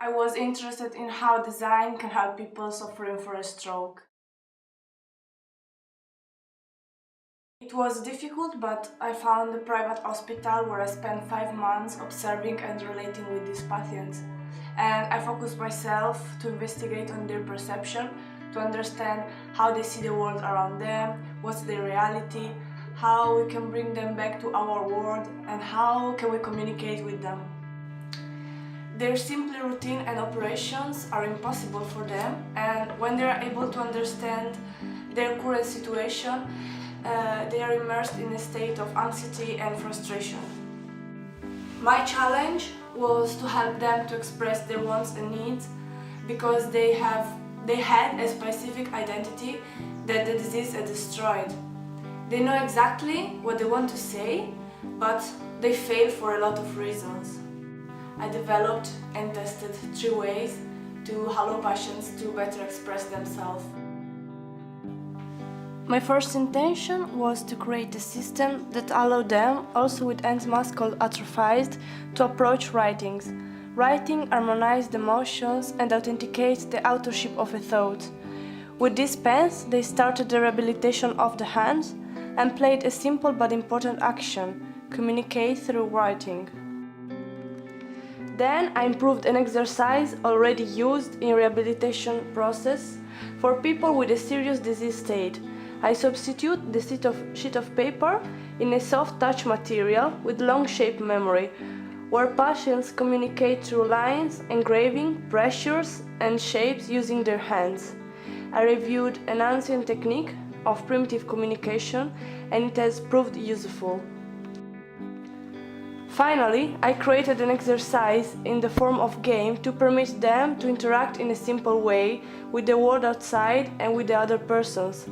I was interested in how design can help people suffering from a stroke. It was difficult, but I found a private hospital where I spent 5 months observing and relating with these patients. And I focused myself to investigate on their perception, to understand how they see the world around them, what's their reality, how we can bring them back to our world, and how can we communicate with them. Their simple routine and operations are impossible for them, and when they are able to understand their current situation, they are immersed in a state of anxiety and frustration. My challenge was to help them to express their wants and needs because they had a specific identity that the disease had destroyed. They know exactly what they want to say, but they fail for a lot of reasons. I developed and tested 3 ways to allow patients to better express themselves. My first intention was to create a system that allowed them, also with hands muscle atrophied, to approach writings. Writing harmonized emotions and authenticates the authorship of a thought. With these pens, they started the rehabilitation of the hands and played a simple but important action: communicate through writing. Then I improved an exercise already used in rehabilitation process for people with a serious disease state. I substitute the sheet of paper in a soft touch material with long shape memory, where patients communicate through lines, engraving, pressures and shapes using their hands. I reviewed an ancient technique of primitive communication and it has proved useful. Finally, I created an exercise in the form of game to permit them to interact in a simple way with the world outside and with the other persons.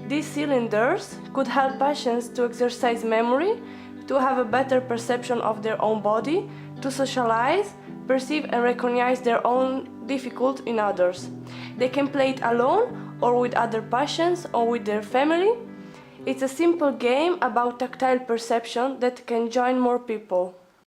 These cylinders could help patients to exercise memory, to have a better perception of their own body, to socialize, perceive and recognize their own difficulty in others. They can play it alone or with other patients or with their family. It's a simple game about tactile perception that can join more people.